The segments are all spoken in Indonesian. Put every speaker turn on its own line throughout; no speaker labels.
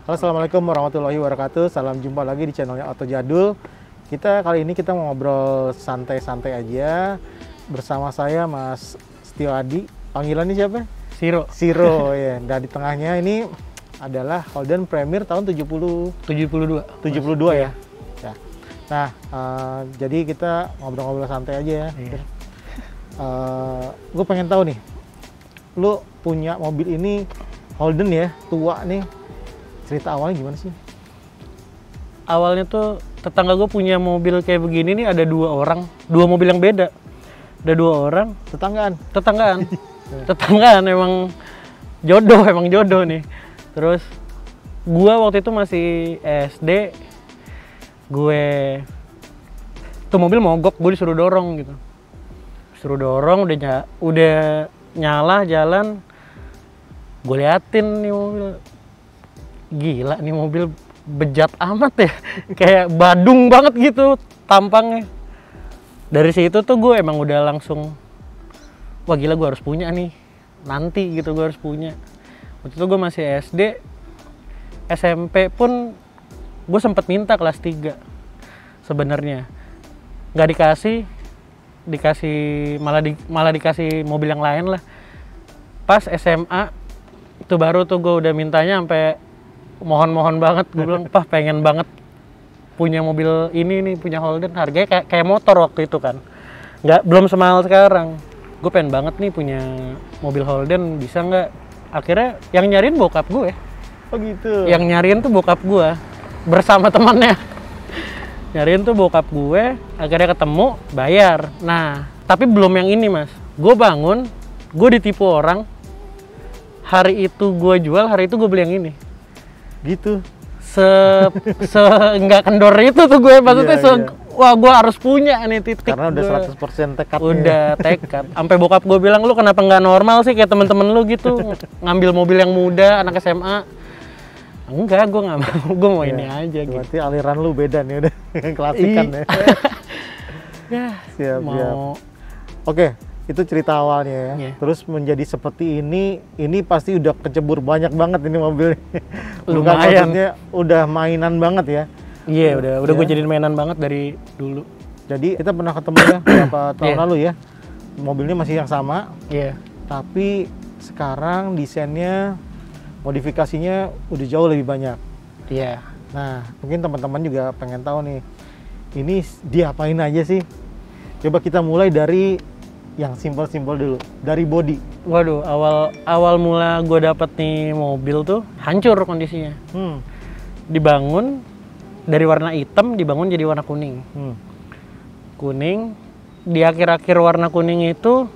Halo, assalamualaikum warahmatullahi wabarakatuh. Salam jumpa lagi di channelnya Auto Jadul. Kali ini kita mau ngobrol santai-santai aja bersama saya Mas Setio Adi. Panggilannya siapa? Siro ya. Dan di tengahnya ini adalah Holden Premier tahun 72 ya. Ya. Nah, jadi kita ngobrol-ngobrol santai aja ya.
Iya.
Gue pengen tahu nih, lu punya mobil ini Holden ya, tua nih. Cerita awalnya gimana sih?
Awalnya tuh tetangga gue punya mobil kayak begini nih, ada dua mobil yang beda. Ada dua orang. Tetanggaan. Emang jodoh nih. Terus gue waktu itu masih SD, tuh mobil mogok, gue disuruh dorong gitu. Udah nyala jalan, gue liatin nih mobil. Gila nih mobil bejat amat ya, kayak badung banget gitu tampangnya. Dari situ tuh gue emang udah langsung, wah gila gue harus punya nih, nanti gitu gue harus punya. Waktu itu gue masih SD, SMP pun gue sempet minta kelas 3 sebenarnya, nggak dikasih, malah dikasih mobil yang lain lah. Pas SMA itu baru tuh gue udah mintanya sampai mohon banget. Gue bilang, "Pah, pengen banget punya mobil ini nih, punya Holden." Harganya kayak motor waktu itu kan, belum semahal sekarang. Gue pengen banget nih punya mobil Holden, bisa nggak? Akhirnya yang nyariin bokap gue.
Oh gitu.
Yang nyariin tuh bokap gue bersama temannya. Nyariin tuh bokap gue, akhirnya ketemu, bayar. Nah, tapi belum yang ini mas. Gue bangun, gue ditipu orang. Hari itu gue jual, hari itu gue beli yang ini.
Gitu.
Nggak kendor itu tuh gue, maksudnya
Iya.
wah gue harus punya nih titik.
Karena udah
gue.
100% tekad.
Udah tekad. Sampai bokap gue bilang, "Lu kenapa nggak normal sih kayak temen-temen lu gitu, ngambil mobil yang muda, anak SMA." Enggak, gue nggak mau, gue mau ini aja gitu.
Berarti aliran lu beda nih udah, klasikan ya.
Ya,
Siap. Oke, itu cerita awalnya ya.
Iya.
Terus menjadi seperti ini pasti udah kecebur banyak banget ini mobil.
Lumayan.
Maksudnya udah mainan banget ya.
Iya, udah gue jadiin mainan banget dari dulu.
Jadi kita pernah ketemu ya beberapa tahun
Iya.
lalu ya. Mobilnya masih yang sama,
Iya.
tapi sekarang desainnya, modifikasinya udah jauh lebih banyak.
Iya.
Nah, mungkin teman-teman juga pengen tahu nih, ini diapain aja sih? Coba kita mulai dari yang simpel-simpel dulu, dari body.
Waduh, awal mula gue dapet nih mobil tuh hancur kondisinya. Dibangun dari warna hitam dibangun jadi warna kuning. Kuning, di akhir-akhir warna kuning itu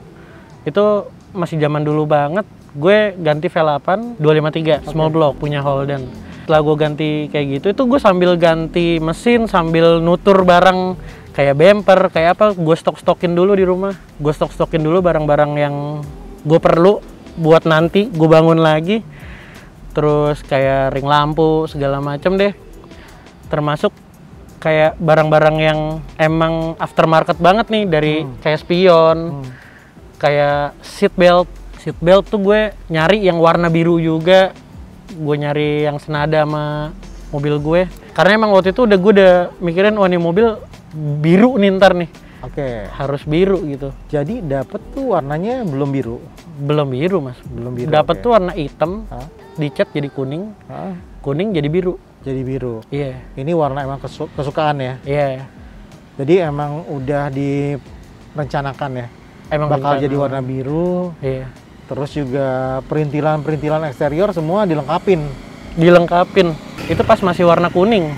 masih zaman dulu banget. Gue ganti V8 253 small block punya Holden. Setelah gue ganti kayak gitu, itu gue sambil ganti mesin, sambil nutur barang kayak bumper, kayak apa, gue stok-stokin dulu di rumah. Gue stok-stokin dulu barang-barang yang gue perlu buat nanti gue bangun lagi. Terus kayak ring lampu, segala macem deh. Termasuk kayak barang-barang yang emang aftermarket banget nih, dari kayak spion, kayak seat belt tuh gue nyari yang warna biru juga. Gue nyari yang senada sama mobil gue, karena emang waktu itu gue udah mikirin, wah nih mobil biru nih ntar nih.
Oke.
Harus biru gitu.
Jadi dapet tuh warnanya belum biru.
Belum biru mas.
Belum biru.
Dapet
oke.
tuh warna hitam, dicat jadi kuning, kuning jadi biru.
Jadi biru.
Iya.
Ini warna emang kesukaan ya.
Iya.
Jadi emang udah direncanakan ya.
Emang
bakal
rencana.
jadi warna biru.
Iya.
Terus juga perintilan eksterior semua dilengkapin.
Itu pas masih warna kuning.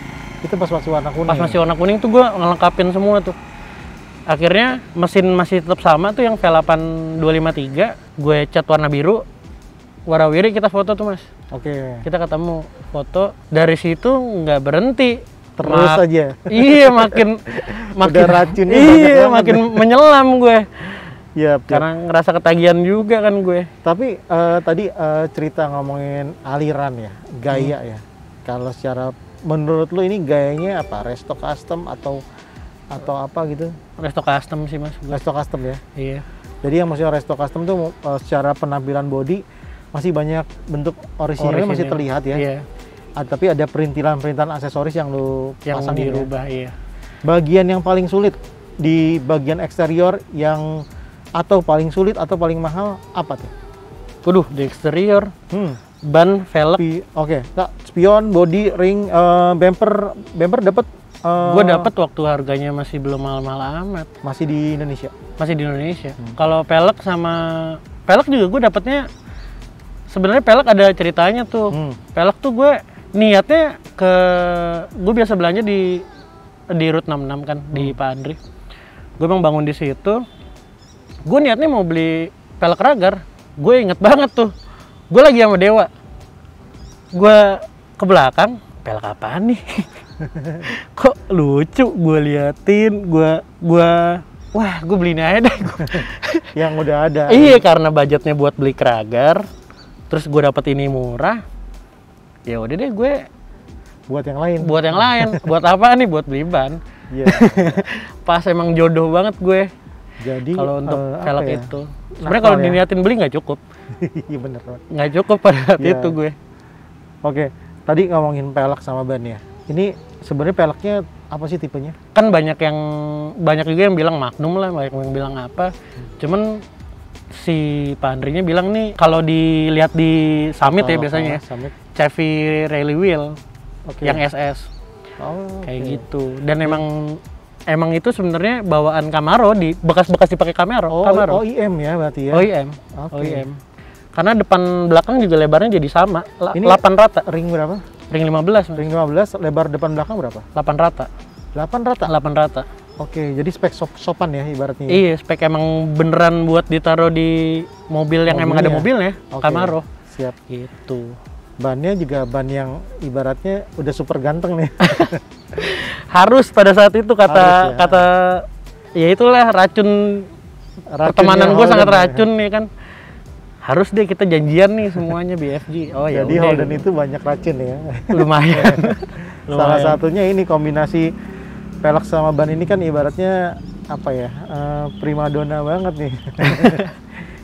Itu pas masih warna kuning.
Pas masih warna kuning tuh gue ngelengkapin semua tuh. Akhirnya mesin masih tetap sama tuh, yang V8 253. Gue cat warna biru. Warawiri kita foto tuh mas.
Oke.
Kita ketemu, foto. Dari situ nggak berhenti.
Terus aja.
Iya, makin
Udah racunnya
iya,
banyak
makin menyelam gue.
Yap.
Karena ngerasa ketagihan juga kan gue.
Tapi tadi cerita ngomongin aliran ya, gaya ya. Kalau secara menurut lu ini gayanya apa? Resto custom atau apa gitu?
Resto custom sih mas.
Resto custom ya.
Iya.
Jadi yang maksudnya resto custom tuh secara penampilan body masih banyak bentuk orisinalnya masih terlihat ya.
Iya.
Tapi ada perintilan-perintilan aksesoris yang lu
Yang
pasangin
dirubah, iya.
Bagian yang paling sulit di bagian eksterior atau paling sulit atau paling mahal apa tuh?
Waduh, di eksterior. Ban, velg.
Oke. Nah, spion, body, ring, bumper dapat.
Gue dapat waktu harganya masih belum mahal-mahal amat.
Masih di Indonesia.
Masih di Indonesia. Kalau velg juga gue dapatnya sebenarnya velg ada ceritanya tuh. Velg tuh gue niatnya gue biasa belanja di Route 66 kan di Pak Andri. Gue emang bangun di situ. Gue niatnya mau beli velg Ragar. Gue inget banget tuh. Gue lagi sama Dewa. Gue ke belakang, velg apaan nih? Kok lucu, gue liatin, wah gue beliin aja deh.
Yang udah ada.
Iya, karena budgetnya buat beli Kragar, terus gue dapet ini murah, ya udah deh gue
buat yang lain.
Buat apa nih? Buat beli ban.
Iya.
Pas emang jodoh banget gue.
Jadi
kalau untuk velg
ya?
itu, sebenarnya kalau diniatin beli nggak cukup.
Iya bener.
Nggak cukup pada saat itu gue.
Oke, tadi ngomongin velg sama ban ya. Ini sebenarnya velgnya apa sih tipenya?
Kan banyak juga yang bilang Magnum lah, banyak yang bilang apa. Cuman si Pak Andrinya bilang nih kalau dilihat di Summit ya biasanya,
Summit.
Chevy Rally Wheel yang SS. Kayak gitu. Dan emang itu sebenarnya bawaan Camaro, di bekas-bekas dipakai Camaro.
OEM ya berarti ya.
OEM. Karena depan belakang juga lebarnya jadi sama, 8 rata.
Ring berapa?
Ring 15.
Ring 15, lebar depan belakang berapa?
8 rata.
8 rata. Oke, jadi spek sopan ya ibaratnya.
Iya, spek emang beneran buat ditaruh di mobil yang emang ada mobilnya, Camaro.
Siap.
Gitu.
Bannya juga ban yang ibaratnya udah super ganteng nih.
Harus pada saat itu kata ya itulah racun pertemanan gue sangat racun nih kan. Harus deh kita janjian nih semuanya BFG. Oh ya.
Jadi Holden itu banyak racun ya.
Lumayan.
Salah satunya ini kombinasi velg sama ban ini kan ibaratnya apa ya? Primadona banget nih.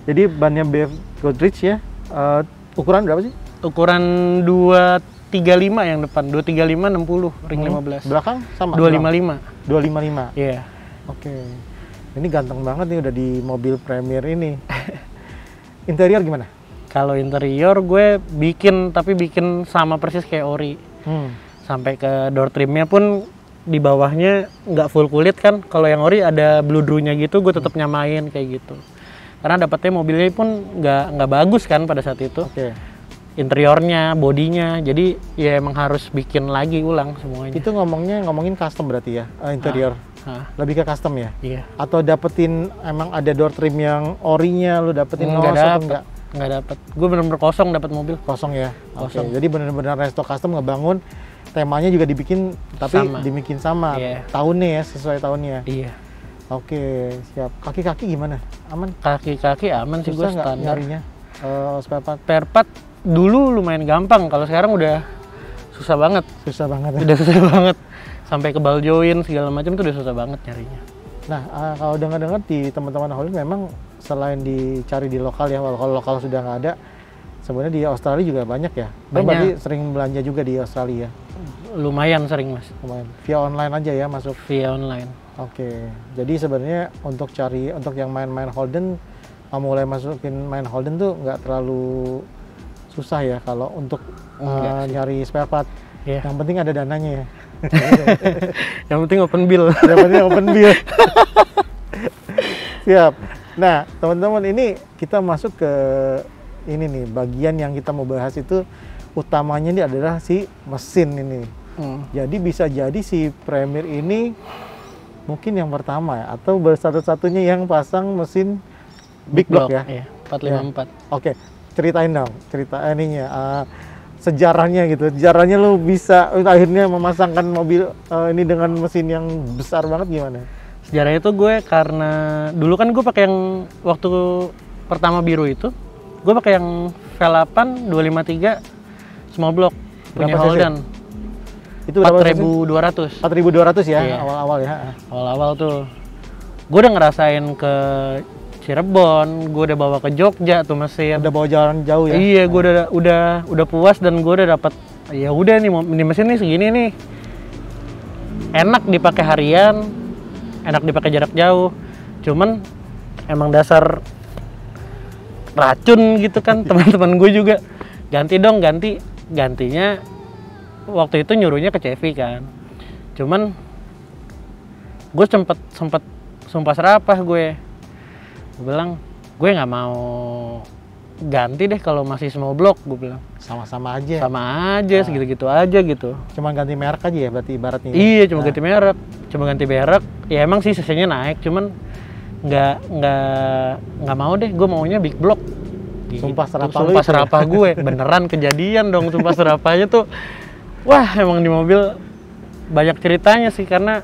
Jadi bannya BF Goodrich ya. Ukuran berapa sih?
Ukuran 235 yang depan, 235 60 ring 15.
Belakang sama?
255.
255.
Iya.
Oke. Ini ganteng banget nih udah di mobil Premier ini. Interior gimana?
Kalau interior gue bikin sama persis kayak Ori. Sampai ke door trimnya pun di bawahnya nggak full kulit kan. Kalau yang Ori ada bludrunya gitu, gue tetap nyamain kayak gitu. Karena dapetnya mobilnya pun nggak bagus kan pada saat itu. Interiornya, bodinya, jadi ya emang harus bikin lagi ulang semuanya.
Itu ngomongin custom berarti ya, interior. Lebih ke custom ya?
Iya.
Atau dapetin emang ada door trim yang orinya lu dapetin?
Nggak dapet. Gue bener-bener kosong dapet mobil.
Kosong ya?
Kosong.
Jadi bener-bener resto custom ngebangun, temanya juga dibikin, tapi dibikin sama. Tahunnya ya, sesuai tahunnya.
Iya.
Oke, siap. Kaki-kaki gimana? Aman?
Kaki-kaki aman sih, gue standar.
Nyarinya?
Spare part dulu lumayan gampang, kalau sekarang udah susah banget. Udah susah banget. Sampai ke ball join segala macam itu udah susah banget nyarinya.
Nah, kalau dengar-dengar di teman-teman Holden memang selain dicari di lokal ya, kalau lokal sudah nggak ada, sebenarnya di Australia juga banyak ya. Berarti sering belanja juga di Australia.
Lumayan sering, Mas.
Lumayan. Via online aja ya masuk.
Via online.
Oke. Jadi sebenarnya untuk yang main-main Holden, mulai masukin main Holden tuh nggak terlalu susah ya kalau untuk nyari spare part. Yang penting ada dananya ya.
Yang penting open bill.
Siap. Nah, teman-teman, ini kita masuk ke ini nih, bagian yang kita mau bahas itu utamanya ini adalah si mesin ini. Jadi bisa jadi si Premier ini mungkin yang pertama ya, atau satu-satunya yang pasang mesin big block ya.
Iya, 454.
Oke, ceritain dong, sejarahnya gitu. Sejarahnya lu bisa akhirnya memasangkan mobil ini dengan mesin yang besar banget gimana?
Sejarahnya itu gue karena dulu kan gue pakai yang waktu pertama biru itu, gue pakai yang V8 253 small block punya Holden.
Itu
4.200.
4.200 ya,
iya.
Awal-awal ya.
Awal-awal tuh. Gue udah ngerasain ke Cirebon, gue udah bawa ke Jogja tuh mesin.
Udah bawa jalan jauh ya?
Iya, gue udah puas dan gue udah dapat ya udah nih ini mesin nih segini nih, enak dipakai harian, enak dipakai jarak jauh, cuman emang dasar racun gitu kan. Teman-teman gue juga gantinya waktu itu nyuruhnya ke Chevy kan, cuman gue sempet sumpah serapah, gue bilang gue nggak mau ganti deh kalau masih small block, gue bilang.
Sama aja
Segitu-gitu aja gitu.
Cuma ganti merek aja ya berarti ibaratnya.
Iya, cuma ganti merek. Ya emang sih cc-nya naik, cuman nggak mau deh, gue maunya big block.
Sumpah serapah
Sumpah serapah gue, beneran kejadian dong sumpah serapahnya tuh. Wah, emang di mobil banyak ceritanya sih, karena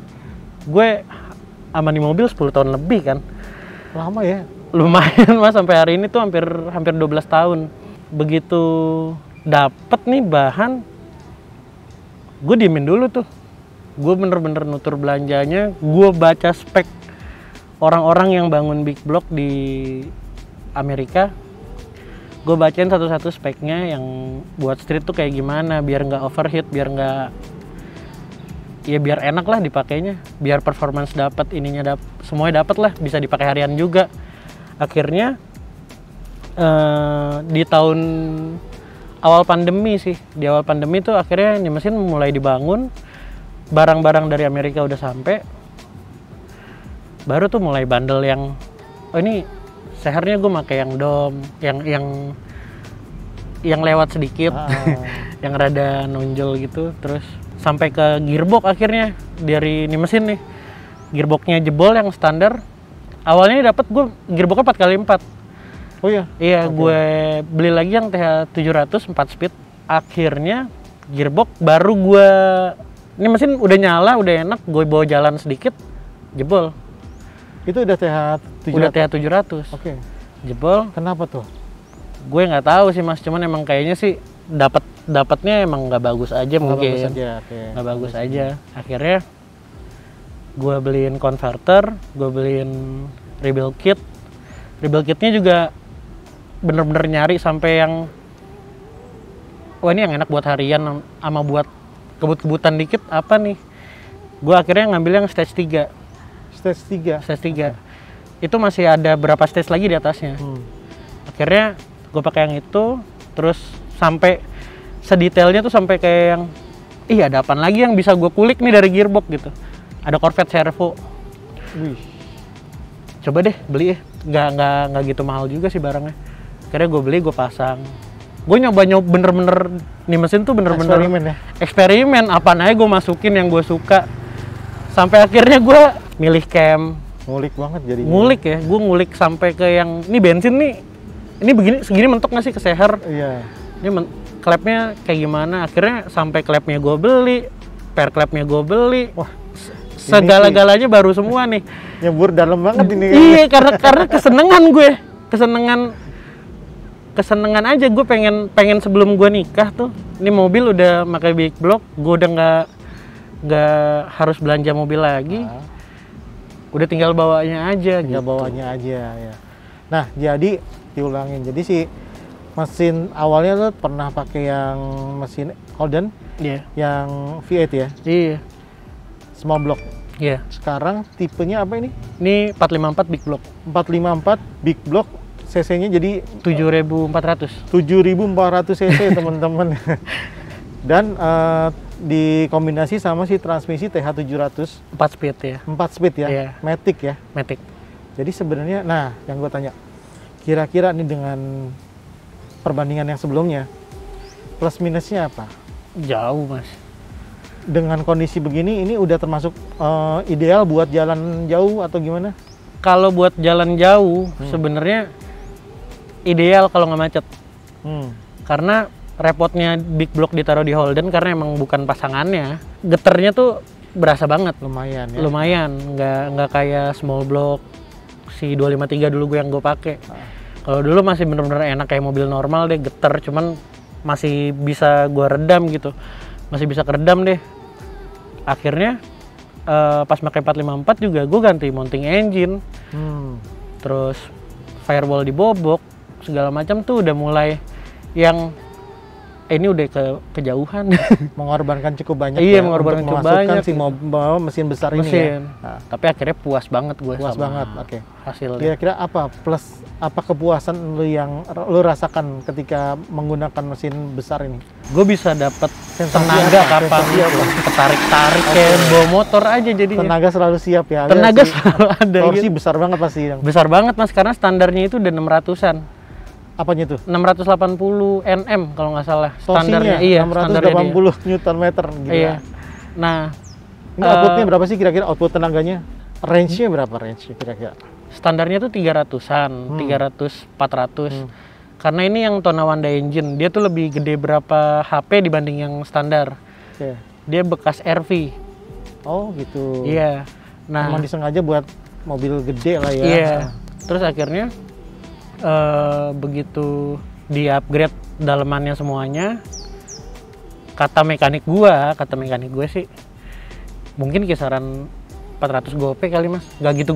gue sama di mobil 10 tahun lebih kan.
Lama ya?
Lumayan mas, sampai hari ini tuh hampir 12 tahun. Begitu dapet nih bahan, gue diemin dulu tuh. Gue bener-bener nutur belanjanya, gue baca spek orang-orang yang bangun big block di Amerika. Gue bacain satu-satu speknya yang buat street tuh kayak gimana, biar nggak overheat, biar enak lah dipakainya, biar performance dapat, semuanya dapat lah, bisa dipakai harian juga. Akhirnya di tahun awal pandemi tuh akhirnya ini mesin mulai dibangun, barang-barang dari Amerika udah sampai, baru tuh mulai bandel yang ini sehernya gue pakai yang dom, yang lewat sedikit, yang rada nonjol gitu. Terus sampai ke gearbox akhirnya dari ini mesin nih, gearboxnya jebol yang standar. Awalnya dapat gue gearboxnya 4x4.
Oh iya?
Iya, okay. Gue beli lagi yang TH700 4 speed. Akhirnya gearbox baru gue, ini mesin udah nyala, udah enak, gue bawa jalan sedikit, jebol.
Itu udah TH700?
Udah TH700.
Oke.
Jebol.
Kenapa tuh?
Gue nggak tahu sih mas, cuman emang kayaknya sih dapatnya emang nggak bagus aja mungkin. Nggak bagus aja. Akhirnya gue beliin converter, gue beliin rebuild kit. Rebuild kitnya juga bener-bener nyari sampai yang, wah ini yang enak buat harian sama buat kebut-kebutan dikit apa nih. Gue akhirnya ngambil yang stage 3.
Stage 3?
Stage 3. Itu masih ada berapa stage lagi di atasnya. Akhirnya gue pakai yang itu, terus sampai sedetailnya tuh sampai kayak yang, ada apaan lagi yang bisa gue kulik nih dari gearbox gitu. Ada Corvette servo.
Wih.
Coba deh beli ya, nggak gitu mahal juga sih barangnya. Akhirnya gue beli, gue pasang. Gue nyoba bener-bener, nih mesin tuh bener-bener eksperimen. Apaan aja gue masukin yang gue suka. Sampai akhirnya gue milih cam.
Ngulik banget jadi.
Ngulik ya, gue ngulik sampai ke yang, ini bensin nih, ini segini mentok nggak sih ke seher?
Iya.
Ini klepnya kayak gimana? Akhirnya sampai klepnya gue beli, per klepnya gue beli. Wah, segala-galanya baru semua nih.
Nyebur dalam banget ini.
Iya, karena kesenengan gue, kesenengan aja gue pengen sebelum gue nikah tuh, ini mobil udah pakai big block, gue udah nggak harus belanja mobil lagi. Udah tinggal bawanya aja.
Ya. Nah, jadi diulangin. Jadi si mesin awalnya lo pernah pakai yang mesin Holden, yang V8 ya?
Iya.
Small block.
Iya.
Sekarang tipenya apa ini?
Ini 454 big block.
454 big block, cc-nya jadi
7.400.
7.400 cc teman-teman. Dan dikombinasi sama si transmisi TH700
4 speed ya.
4 speed ya.
Iya.
Matic ya.
Matic.
Jadi sebenarnya, nah yang gue tanya, kira-kira nih dengan perbandingan yang sebelumnya, plus minusnya apa?
Jauh mas.
Dengan kondisi begini, ini udah termasuk ideal buat jalan jauh atau gimana?
Kalau buat jalan jauh, sebenarnya ideal kalau nggak macet. Karena repotnya big block ditaruh di Holden karena emang bukan pasangannya. Geternya tuh berasa banget.
Lumayan ya?
Lumayan, nggak kayak small block si 253 dulu gue yang gue pakai. Kalau dulu masih bener-bener enak kayak mobil normal deh, geter, cuman masih bisa gue redam gitu. Masih bisa keredam deh. Akhirnya pas pakai 454 juga gue ganti mounting engine. Terus firewall dibobok, segala macam tuh udah mulai yang ini udah kejauhan.
Mengorbankan cukup banyak
Iya,
ya
mengorbankan
untuk
cukup
memasukkan
banyak.
si mesin besar ini ya. Nah,
Tapi akhirnya puas banget gue
puas
sama
banget. Oke.
hasilnya.
Kira-kira apa kepuasan lu yang lu rasakan ketika menggunakan mesin besar ini?
Gue bisa dapat
Sensasi
tenaga
apa?
kapan
Sensasi apa?
ketarik-tarik kayak bawa motor aja jadinya.
Tenaga selalu siap ya.
Tenaga
Alias
selalu ada
torsi
gitu.
besar banget pasti yang.
Besar banget Mas, karena standarnya itu udah 600-an.
Apanya tuh?
680 Nm kalau nggak salah
Torsinya
standarnya. Iya, standarnya dia.
680 Newton meter gitu.
Iya. Nah,
Ini outputnya berapa sih kira-kira output tenaganya? Range-nya berapa range kira-kira?
standarnya tuh 300-an, 300, 400. Karena ini yang Tonawanda engine, dia tuh lebih gede berapa HP dibanding yang standar.
Oke.
Dia bekas RV.
Oh gitu.
Iya. Nah,
Emang disengaja buat mobil gede lah ya.
iya. Terus akhirnya begitu di-upgrade dalemannya semuanya, kata mekanik gue sih mungkin kisaran 400 gope kali Mas. Gak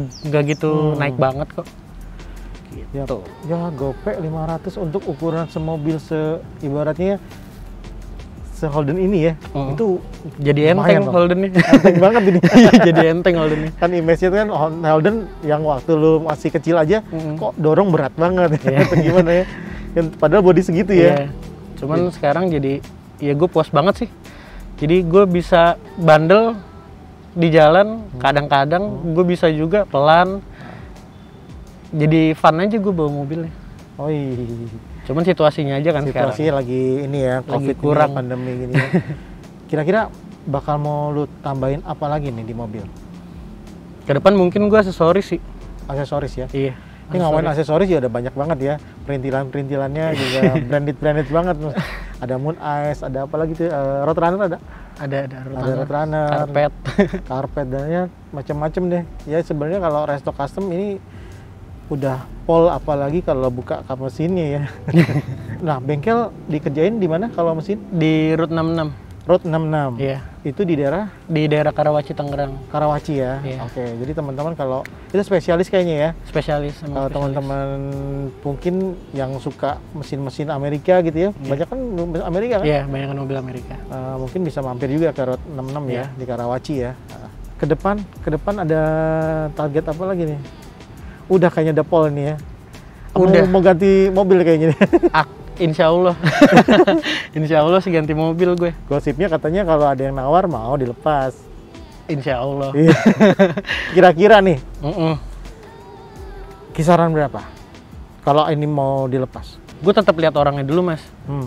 gitu naik banget kok.
Ya,
Gitu.
ya gope 500 untuk ukuran semobil ibaratnya Holden ini ya. Itu
Jadi
lumayan
enteng
dong.
Holdennya.
enteng banget ini.
Jadi enteng Holdennya.
Kan image-nya tuh kan Holden yang waktu lu masih kecil aja kok dorong berat banget. Atau gimana ya. Padahal body segitu ya.
Iya. Cuman sekarang jadi ya gue puas banget sih. Jadi gue bisa bandel di jalan, kadang-kadang gue bisa juga pelan. Jadi fun aja gue bawa mobilnya.
Oh iya.
Cuman situasinya aja kan sekarang.
Situasinya lagi ini ya,
Lagi
COVID
kurang.
ini, pandemi gini ya. Kira-kira bakal mau lu tambahin apa lagi nih di mobil?
Ke depan mungkin gue aksesoris sih.
Aksesoris ya?
Iya.
Ini ngomongin aksesoris ya udah banyak banget ya. Perintilan-perintilannya juga branded banget. Ada Moon Eyes, ada apa lagi tuh? Roadrunner ada?
Ada
Roadrunner, karpet dan ya macam-macam deh. Ya sebenarnya kalau resto custom ini udah pol, apalagi kalau buka kap mesinnya ya. Nah, bengkel dikerjain di mana kalau mesin?
Di Route 66.
Road 66.
Iya.
Itu di daerah
Di daerah Karawaci, Tangerang.
Karawaci ya.
Iya.
Oke, jadi teman-teman kalau itu spesialis kayaknya ya.
Spesialis.
Kalau teman-teman mungkin yang suka mesin-mesin Amerika gitu ya, banyak kan Amerika kan?
Iya, banyak mobil Amerika.
Mungkin bisa mampir juga ke Road 66 ya,
Iya.
di Karawaci ya. Ke depan ada target apa lagi nih? Udah kayaknya udah pol nih ya.
Udah.
Mau ganti mobil kayaknya nih.
Insya Allah. Insya Allah sih ganti mobil gue.
Gosipnya katanya kalau ada yang nawar mau dilepas.
Insya Allah.
Iya. Kira-kira nih,
Mm-mm.
kisaran berapa? Kalau ini mau dilepas?
Gue tetap lihat orangnya dulu Mas.
Hmm.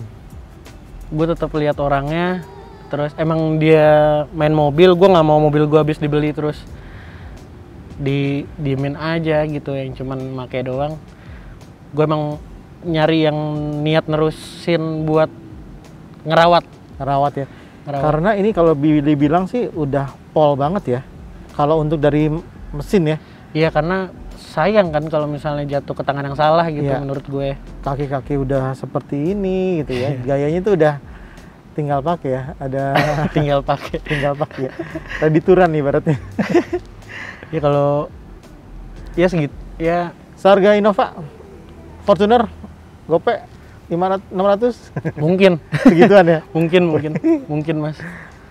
Gue tetap lihat orangnya. Terus emang dia main mobil, gue nggak mau mobil gue habis dibeli terus diemin aja gitu, yang cuman make doang. Gue emang nyari yang niat nerusin buat ngerawat
Ya.
Ngerawat.
Karena ini kalau dibilang sih udah pol banget ya. Kalau untuk dari mesin ya,
Iya, karena sayang kan kalau misalnya jatuh ke tangan yang salah gitu.
Iya.
Menurut gue.
kaki-kaki udah seperti ini gitu ya. Gayanya tuh udah tinggal pakai ya. Ada
Tinggal pakai.
tinggal pakai ya. Redituran nih ibaratnya.
Ya kalau ya segitu ya.
Seharga Innova, Fortuner, Gope 500, 600
Mungkin
segituan ya.
mungkin Mas.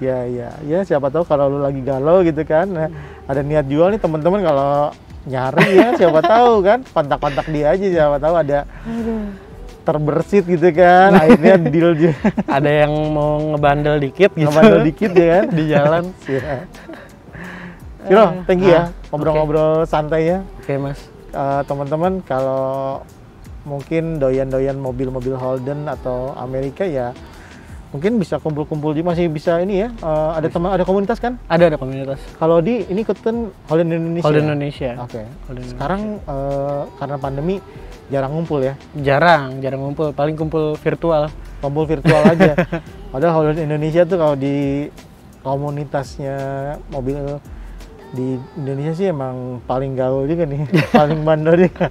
Ya siapa tahu kalau lu lagi galau gitu kan, nah, ada niat jual nih teman-teman, kalau nyari ya siapa tahu kan, kontak-kontak dia aja, siapa tahu ada terbersit gitu kan, akhirnya deal juga.
Ada yang mau ngebandel dikit gitu.
Ngebandel dikit ya kan
Di jalan.
Siap. Kiro, thank you ya ngobrol-ngobrol santai ya.
Oke Mas.
Teman-teman kalau mungkin doyan-doyan mobil-mobil Holden atau Amerika ya, mungkin bisa kumpul-kumpul juga, masih bisa ini ya. Ada komunitas kan?
Ada komunitas.
Kalau ini ikutan Holden Indonesia.
Holden Indonesia.
Oke.
Holden
Sekarang karena pandemi jarang ngumpul ya.
Jarang ngumpul, paling kumpul virtual.
Kumpul virtual aja. Padahal Holden Indonesia tuh kalau di komunitasnya mobil di Indonesia sih emang paling gaul juga nih, paling bandel juga.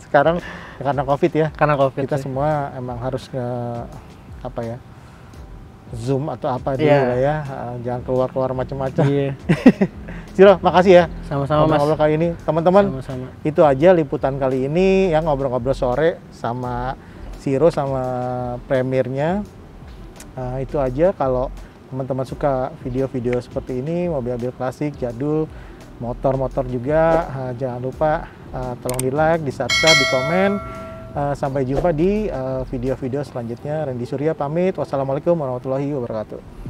Sekarang karena COVID ya.
Karena COVID.
Kita
sih.
semua emang harus Zoom atau apa dulu
Iya.
lah ya. Jangan keluar-keluar macam-macam.
Iya.
Ciro, makasih ya.
Sama-sama Mas.
Ngobrol kali ini. Teman-teman,
Sama-sama.
itu aja liputan kali ini yang ngobrol-ngobrol sore sama Ciro sama premiernya Itu aja. Kalau teman-teman suka video-video seperti ini, mobil-mobil klasik, jadul, motor-motor juga, jangan lupa tolong di like, di subscribe, di komen. Sampai jumpa di video-video selanjutnya. Randy Surya pamit. Wassalamualaikum warahmatullahi wabarakatuh.